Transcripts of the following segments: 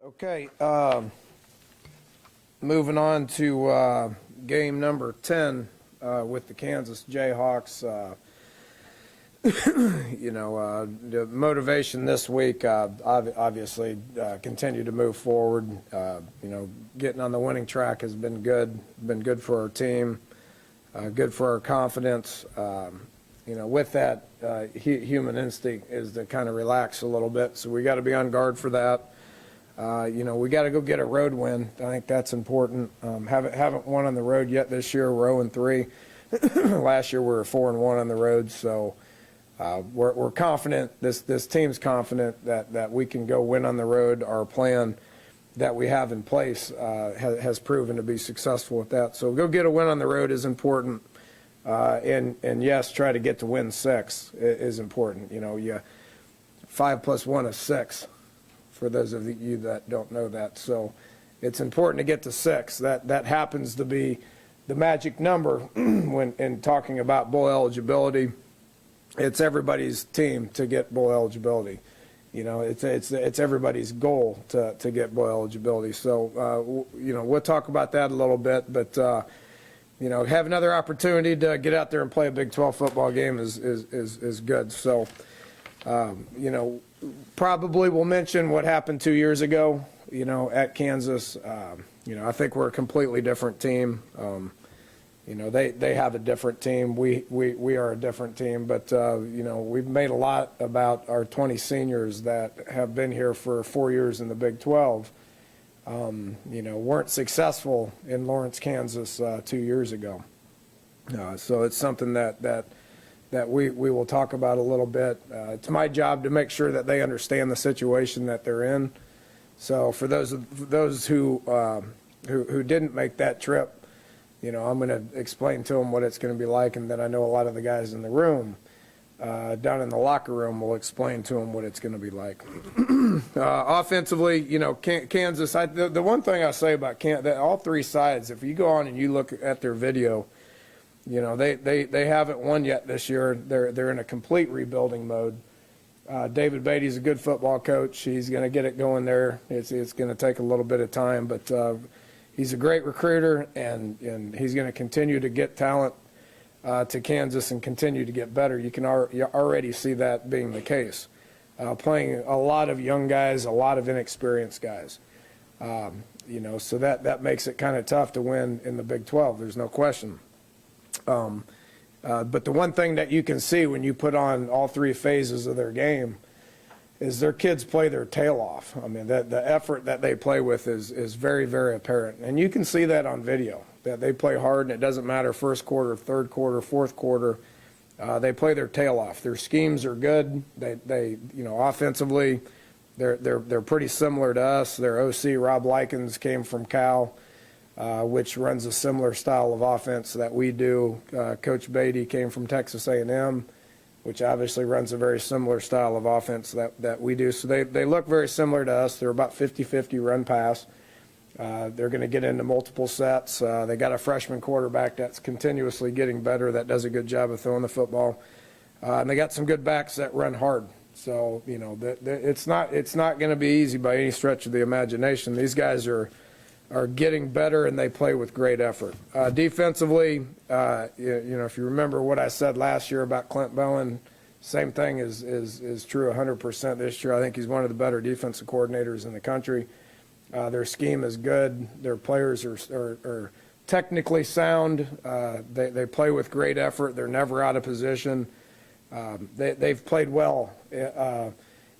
Okay, moving on to game number 10 with the Kansas Jayhawks. The motivation this week, obviously, continue to move forward. Getting on the winning track has been good for our team, good for our confidence. With that, human instinct is to kind of relax a little bit, so we got to be on guard for that. We got to go get a road win. I think that's important. Haven't won on the road yet this year. We're 0-3. Last year we were 4-1 on the road. So we're confident. This team's confident that we can go win on the road. Our plan that we have in place has proven to be successful with that. So go get a win on the road is important. And yes, try to get to win 6 is important. 5 + 1 is 6. For those of you that don't know that. So it's important to get to 6. That happens to be the magic number when in talking about bowl eligibility. It's everybody's team to get bowl eligibility. It's everybody's goal to get bowl eligibility. So, we'll talk about that a little bit, but, have another opportunity to get out there and play a Big 12 football game is good. So, probably we'll mention what happened 2 years ago, at Kansas. I think we're a completely different team. They have a different team. We are a different team, but, we've made a lot about our 20 seniors that have been here for 4 years in the Big 12, weren't successful in Lawrence, Kansas 2 years ago. So it's something that we will talk about a little bit. It's my job to make sure that they understand the situation that they're in. So for those who didn't make that trip, I'm going to explain to them what it's going to be like, and then I know a lot of the guys in the room, down in the locker room, will explain to them what it's going to be like. Offensively, Kansas. The one thing I say about Kansas, all three sides, if you go on and you look at their video. They haven't won yet this year. They're in a complete rebuilding mode. David Beatty's a good football coach. He's going to get it going there. It's going to take a little bit of time, but he's a great recruiter, and he's going to continue to get talent to Kansas and continue to get better. You can already see that being the case. Playing a lot of young guys, a lot of inexperienced guys. So that makes it kind of tough to win in the Big 12. There's no question. But the one thing that you can see when you put on all three phases of their game is their kids play their tail off. I mean, the effort that they play with is very, very apparent. And you can see that on video, that they play hard, and it doesn't matter first quarter, third quarter, fourth quarter. They play their tail off. Their schemes are good. They offensively, they're pretty similar to us. Their OC, Rob Likens, came from Cal. Which runs a similar style of offense that we do. Coach Beatty came from Texas A&M, which obviously runs a very similar style of offense that we do. So they look very similar to us. They're about 50-50 run-pass. They're going to get into multiple sets. They got a freshman quarterback that's continuously getting better, that does a good job of throwing the football. And they got some good backs that run hard. So, it's not going to be easy by any stretch of the imagination. These guys are getting better, and they play with great effort. Defensively, if you remember what I said last year about Clint Bowen, same thing is true 100% this year. I think he's one of the better defensive coordinators in the country. Their scheme is good. Their players are technically sound. They play with great effort. They're never out of position. They've played well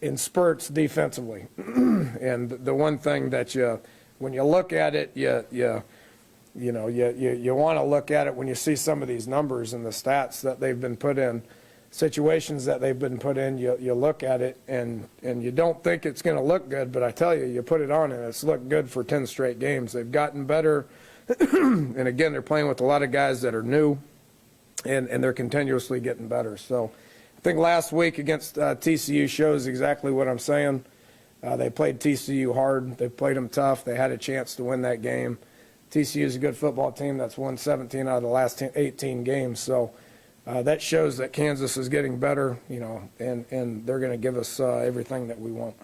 in spurts defensively. And the one thing that when you look at it, you want to look at it when you see some of these numbers and the stats that they've been put in, situations that they've been put in. You look at it and you don't think it's going to look good, but I tell you, you put it on and it's looked good for 10 straight games. They've gotten better, and again, they're playing with a lot of guys that are new, and they're continuously getting better. So I think last week against TCU shows exactly what I'm saying. They played TCU hard. They played them tough. They had a chance to win that game. TCU is a good football team that's won 17 out of the last 18 games. So that shows that Kansas is getting better, and they're going to give us everything that we want.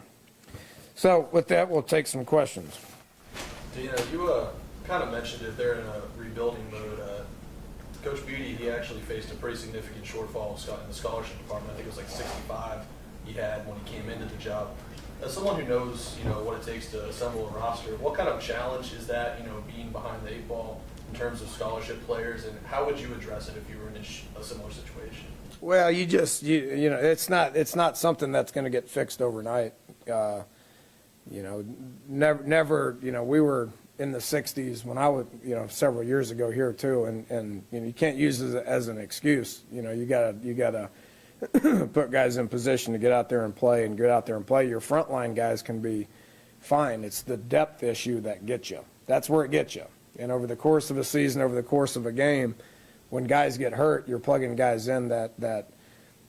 So with that, we'll take some questions. You kind of mentioned it. They're in a rebuilding mode. Coach Beatty, he actually faced a pretty significant shortfall in the scholarship department. I think it was like 65 he had when he came into the job. As someone who knows, what it takes to assemble a roster, what kind of challenge is that, being behind the 8 ball in terms of scholarship players, and how would you address it if you were in a similar situation? Well, it's not something that's going to get fixed overnight. Never, we were in the 60s when I was, several years ago here too, and you can't use it as an excuse. You gotta put guys in position to get out there and play Your frontline guys can be fine. It's the depth issue that gets you. That's where it gets you. And over the course of a season, over the course of a game, when guys get hurt, you're plugging guys in that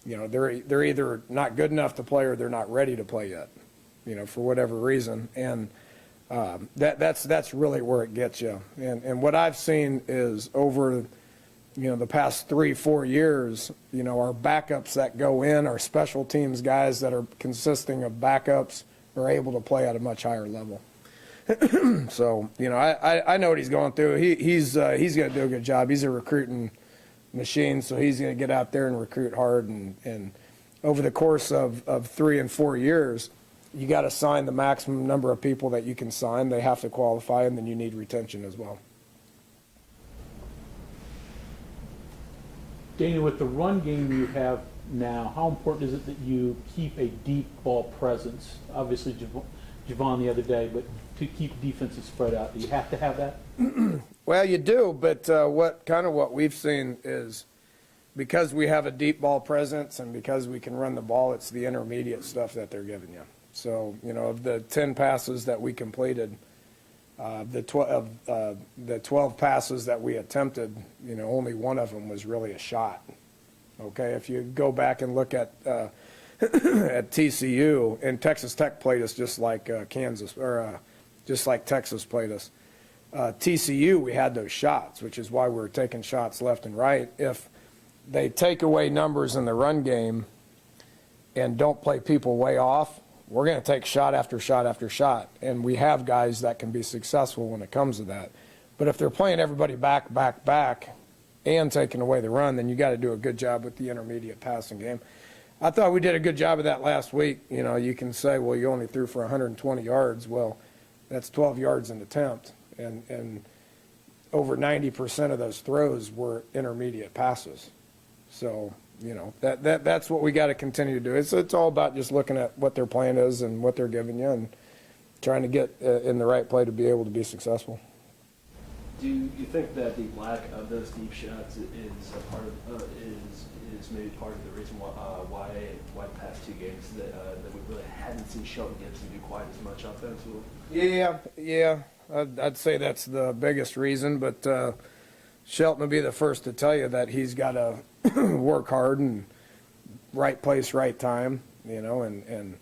they're either not good enough to play or they're not ready to play yet, for whatever reason. And that's really where it gets you. And what I've seen is over the past 3-4 years, our backups that go in, our special teams guys that are consisting of backups are able to play at a much higher level. So, I know what he's going through. He's going to do a good job. He's a recruiting machine, so he's going to get out there and recruit hard. And over the course of 3 and 4 years, you got to sign the maximum number of people that you can sign. They have to qualify, and then you need retention as well. Danny, with the run game you have now, how important is it that you keep a deep ball presence? Obviously, Javon the other day, but to keep defenses spread out, do you have to have that? Well, you do, but what we've seen is because we have a deep ball presence and because we can run the ball, it's the intermediate stuff that they're giving you. So, of the 10 passes that we completed, the 12 passes that we attempted, only one of them was really a shot. Okay, if you go back and look at at TCU, and Texas Tech played us just like just like Texas played us. TCU, we had those shots, which is why we were taking shots left and right. If they take away numbers in the run game and don't play people way off, we're going to take shot after shot after shot, and we have guys that can be successful when it comes to that. But if they're playing everybody back, and taking away the run, then you got to do a good job with the intermediate passing game. I thought we did a good job of that last week. You can say, well, you only threw for 120 yards. Well, that's 12 yards an attempt, and over 90% of those throws were intermediate passes. So, that's what we got to continue to do. It's all about just looking at what their plan is and what they're giving you and trying to get in the right play to be able to be successful. Do you think that the lack of those deep shots is a part of is maybe part of the reason why the past 2 games that we really hadn't seen Shelton Gibson do quite as much offensively? Yeah. I'd say that's the biggest reason, but Shelton will be the first to tell you that he's got to work hard and right place, right time, and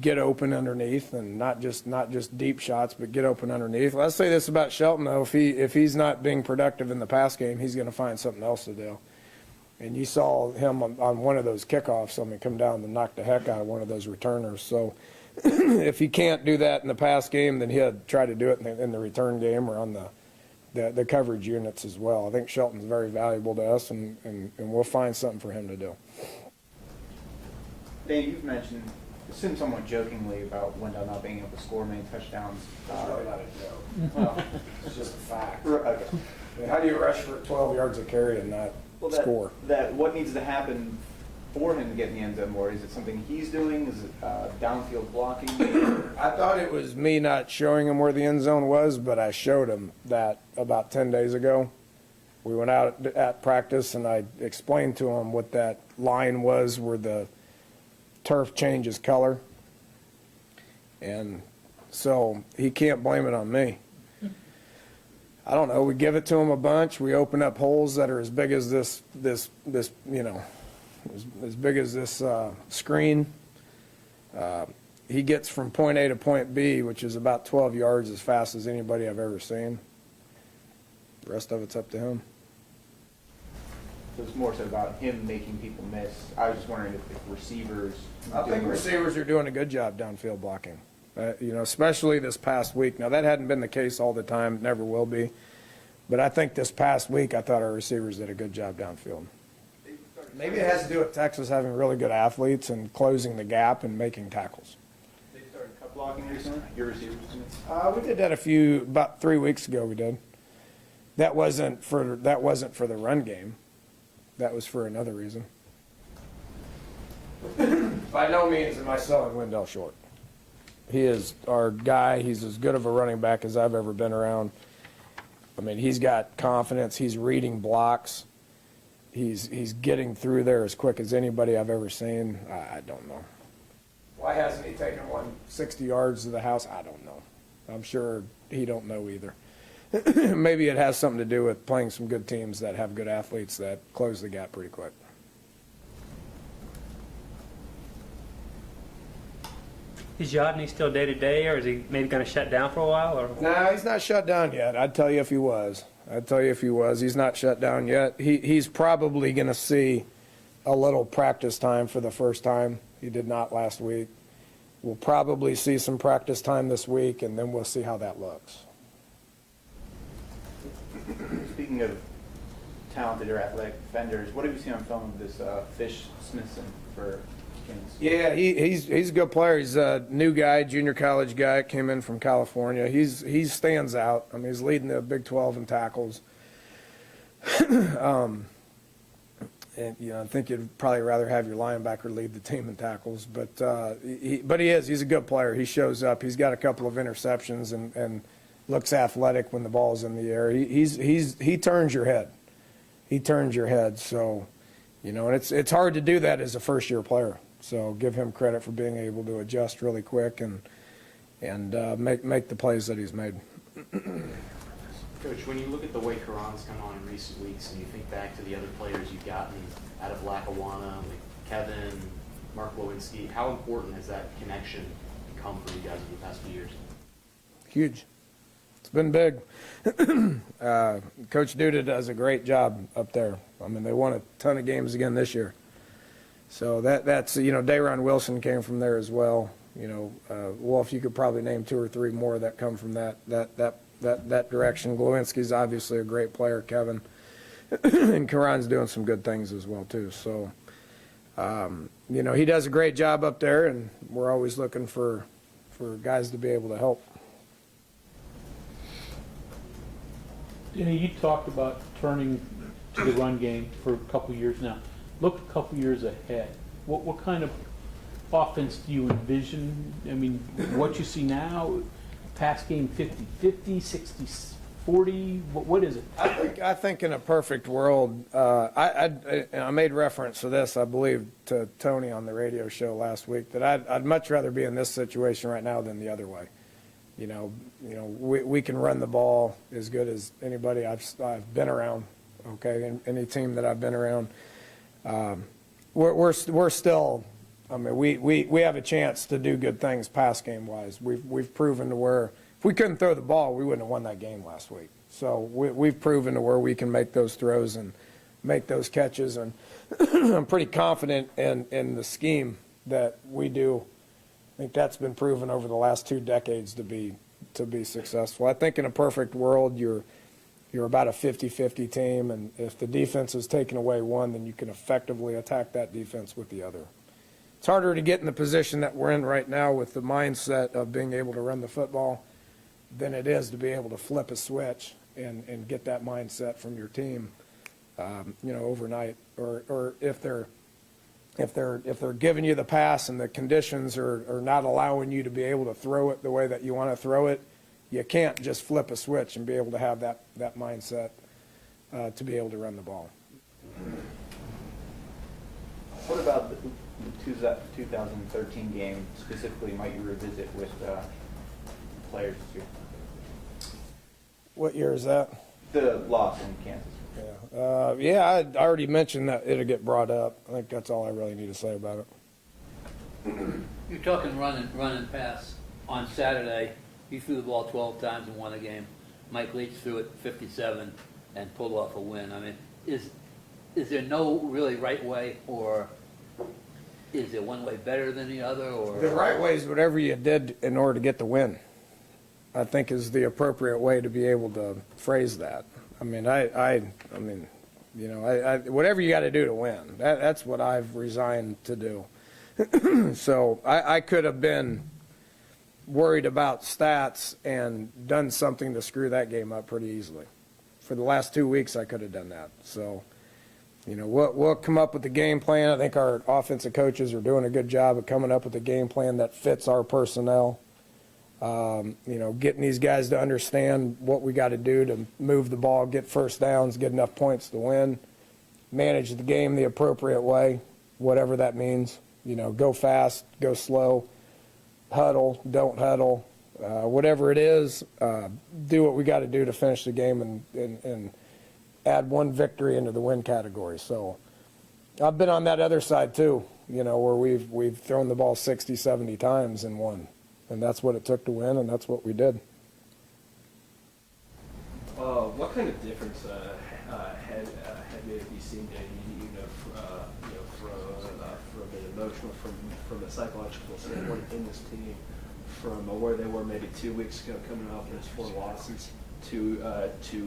get open underneath, and not just deep shots, but get open underneath. Let's say this about Shelton, though. If he's not being productive in the pass game, he's going to find something else to do. And you saw him on one of those kickoffs, come down and knock the heck out of one of those returners. So if he can't do that in the pass game, then he'll try to do it in the return game or on the coverage units as well. I think Shelton's very valuable to us, and we'll find something for him to do. Dave, you've mentioned, assume somewhat jokingly, about Wendell not being able to score many touchdowns. That's really not a joke. Well, It's just a fact. okay. I mean, how do you rush for 12 yards of carry and not score? What needs to happen for him to get in the end zone more? Is it something he's doing? Is it downfield blocking? I thought it was me not showing him where the end zone was, but I showed him that about 10 days ago. We went out at practice, and I explained to him what that line was where the turf changes color. And so he can't blame it on me. I don't know. We give it to him a bunch. We open up holes that are as big as this as big as this screen. He gets from point A to point B, which is about 12 yards, as fast as anybody I've ever seen. The rest of it's up to him. So it's more so about him making people miss. I was just wondering if receivers. I think receivers are doing a good job downfield blocking. Especially this past week. Now, that hadn't been the case all the time, never will be. But I think this past week, I thought our receivers did a good job downfield. Maybe it has to do with Texas having really good athletes and closing the gap and making tackles. They started cut blocking recently. Your receivers. We did that about 3 weeks ago. We did. That wasn't for the run game. That was for another reason. By no means am I selling Wendell short. He is our guy. He's as good of a running back as I've ever been around. I mean, he's got confidence. He's reading blocks. He's getting through there as quick as anybody I've ever seen. I don't know. Why hasn't he taken 160 yards to the house? I don't know. I'm sure he don't know either. Maybe it has something to do with playing some good teams that have good athletes that close the gap pretty quick. Is Yodney still day-to-day, or is he maybe going to shut down for a while? Or? No, he's not shut down yet. I'd tell you if he was. He's not shut down yet. He's probably going to see a little practice time for the first time. He did not last week. We'll probably see some practice time this week, and then we'll see how that looks. Speaking of talented or athletic defenders, what have you seen on film of this Fish Smithson for Kings? Yeah, he's a good player. He's a new guy, junior college guy, came in from California. He stands out. I mean, he's leading the Big 12 in tackles. And I think you'd probably rather have your linebacker lead the team in tackles, but he's a good player. He shows up. He's got a couple of interceptions and looks athletic when the ball's in the air. He turns your head. He turns your head. So, and it's hard to do that as a first-year player. So give him credit for being able to adjust really quick and make the plays that he's made. Coach, when you look at the way Karan's come on in recent weeks and you think back to the other players you've gotten out of Lackawanna, like Kevin, Mark Lewinsky, how important has that connection become for you guys over the past few years? Huge. It's been big. Coach Duda does a great job up there. I mean, they won a ton of games again this year. So that's Dayron Wilson came from there as well. Wolf, you could probably name 2 or 3 more that come from that direction. Glowinski's obviously a great player, Kevin, and Karan's doing some good things as well too. So, he does a great job up there, and we're always looking for guys to be able to help. You talked about turning to the run game for a couple of years now. Look a couple of years ahead. What kind of offense do you envision? I mean, what you see now, pass game 50-50, 60-40, what is it? I think in a perfect world, I made reference to this, I believe, to Tony on the radio show last week, that I'd much rather be in this situation right now than the other way. We can run the ball as good as anybody I've been around. Okay, any team that I've been around, we're still. I mean, we have a chance to do good things pass game wise. We've proven to where if we couldn't throw the ball, we wouldn't have won that game last week. So we've proven to where we can make those throws and make those catches, and I'm pretty confident in the scheme that we do. I think that's been proven over the last 2 decades to be successful. I think in a perfect world, you're about a 50-50 team, and if the defense is taking away one, then you can effectively attack that defense with the other. It's harder to get in the position that we're in right now with the mindset of being able to run the football than it is to be able to flip a switch and get that mindset from your team, overnight, or if they're giving you the pass and the conditions are not allowing you to be able to throw it the way that you want to throw it, you can't just flip a switch and be able to have that mindset to be able to run the ball. What about the 2013 game specifically might you revisit with players this year? What year is that? The loss in Kansas. I already mentioned that it'll get brought up. I think that's all I really need to say about it. You're talking run and pass. On Saturday, you threw the ball 12 times and won a game. Mike Leach threw it 57 and pulled off a win. I mean, is there no really right way, or is there one way better than the other, or? The right way is whatever you did in order to get the win, I think is the appropriate way to be able to phrase that. I mean, I mean, you know, whatever you got to do to win, that's what I've resigned to do. So I could have been worried about stats and done something to screw that game up pretty easily. For the last 2 weeks, I could have done that. So, you know, we'll come up with the game plan. I think our offensive coaches are doing a good job of coming up with a game plan that fits our personnel. You know, getting these guys to understand what we got to do to move the ball, get first downs, get enough points to win, manage the game the appropriate way, whatever that means. You know, go fast, go slow, huddle, don't huddle, whatever it is, do what we got to do to finish the game and add one victory into the win category. So I've been on that other side too, you know, where we've thrown the ball 60, 70 times and won. And that's what it took to win, and that's what we did. What kind of difference had maybe seen, you know, from an emotional, from a psychological standpoint in this team, from where they were maybe 2 weeks ago, coming off those 4 losses, to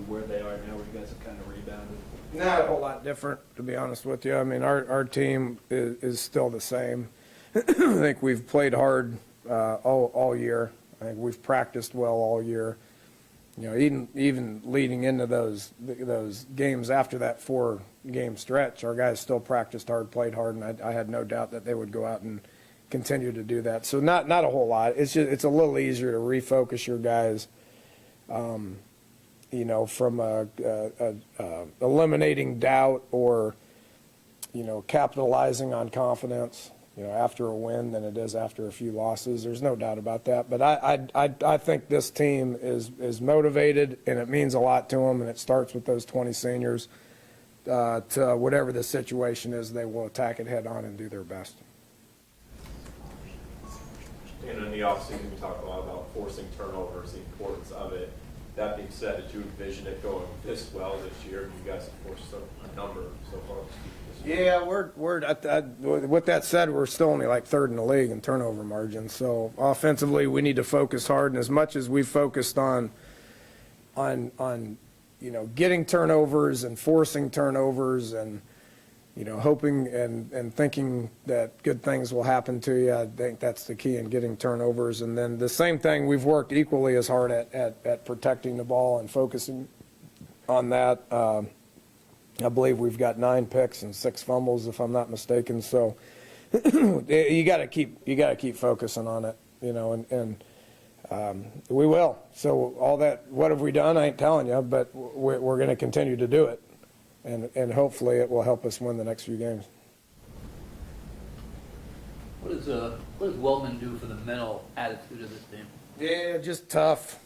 where they are now, where you guys have kind of rebounded? Not a whole lot different, to be honest with you. I mean, our team is still the same. I think we've played hard all year. I think we've practiced well all year. You know, even leading into those games after that 4-game stretch, our guys still practiced hard, played hard, and I had no doubt that they would go out and continue to do that. So not a whole lot. It's a little easier to refocus your guys, you know, from eliminating doubt or, you know, capitalizing on confidence, you know, after a win than it is after a few losses. There's no doubt about that. But I think this team is motivated, and it means a lot to them, and it starts with those 20 seniors. To whatever the situation is, they will attack it head on and do their best. And in the offseason, we talked a lot about forcing turnovers, the importance of it. That being said, did you envision it going this well this year? You guys have forced a number so far. Yeah, with that said, we're still only like 3rd in the league in turnover margin. So offensively, we need to focus hard. And as much as we've focused on you know, getting turnovers and forcing turnovers and, you know, hoping and thinking that good things will happen to you, I think that's the key in getting turnovers. And then the same thing, we've worked equally as hard at protecting the ball and focusing on that. I believe we've got 9 picks and 6 fumbles, if I'm not mistaken. So you got to keep focusing on it, you know, and we will. So all that, what have we done? I ain't telling you, but we're going to continue to do it, and hopefully it will help us win the next few games. What does Wellman do for the mental attitude of this team? Yeah, just tough.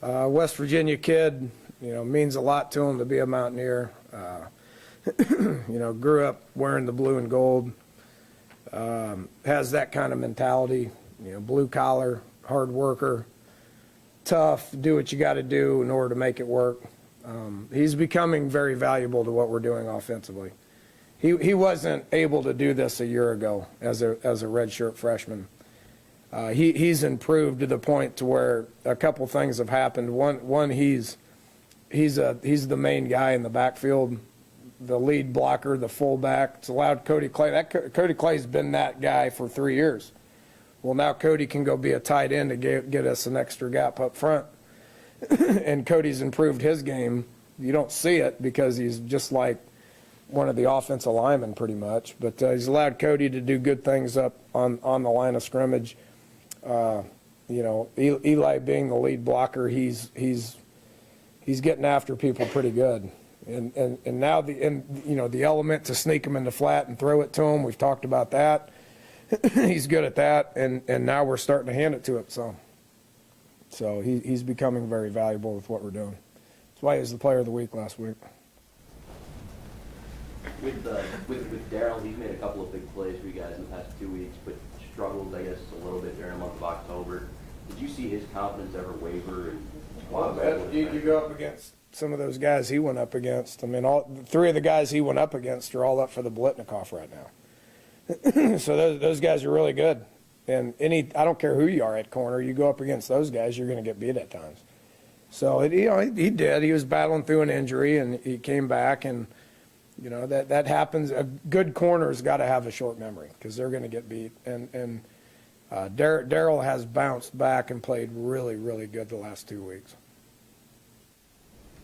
West Virginia kid. You know, means a lot to him to be a Mountaineer. You know, grew up wearing the blue and gold. Has that kind of mentality. You know, blue collar, hard worker, tough. Do what you got to do in order to make it work. He's becoming very valuable to what we're doing offensively. He wasn't able to do this a year ago as a redshirt freshman. He's improved to the point to where a couple things have happened. One he's the main guy in the backfield, the lead blocker, the fullback. It's allowed Cody Clay. Cody Clay's been that guy for 3 years. Well, now Cody can go be a tight end to get us an extra gap up front. And Cody's improved his game. You don't see it because he's just like one of the offensive linemen pretty much. But he's allowed Cody to do good things up on the line of scrimmage. You know, Eli being the lead blocker, he's getting after people pretty good. And now the element to sneak him in the flat and throw it to him, we've talked about that. He's good at that, and now we're starting to hand it to him some. So he's becoming very valuable with what we're doing. That's why he was the player of the week last week. With Darryl, he's made a couple of big plays for you guys in the past 2 weeks, but struggled, I guess, a little bit during the month of October. Did you see his confidence ever waver? And Well, you go up against some of those guys he went up against. I mean, three of the guys he went up against are all up for the Blitnikoff right now. So those guys are really good. And I don't care who you are at corner, you go up against those guys, you're going to get beat at times. So he did. He was battling through an injury, and he came back, and that happens. A good corner's got to have a short memory because they're going to get beat. And Daryl has bounced back and played really, really good the last 2 weeks.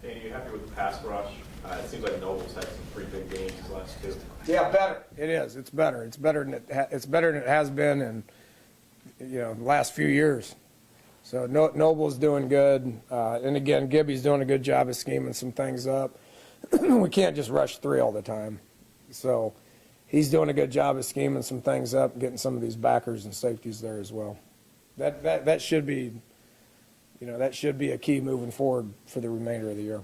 Danny, you happy with the pass rush? It seems like Noble's had some pretty big games these last two. Yeah, better. It is. It's better. It's better than it has been in the last few years. So Noble's doing good, and again, Gibby's doing a good job of scheming some things up. We can't just rush 3 all the time. So he's doing a good job of scheming some things up, and getting some of these backers and safeties there as well. That should be, that should be a key moving forward for the remainder of the year.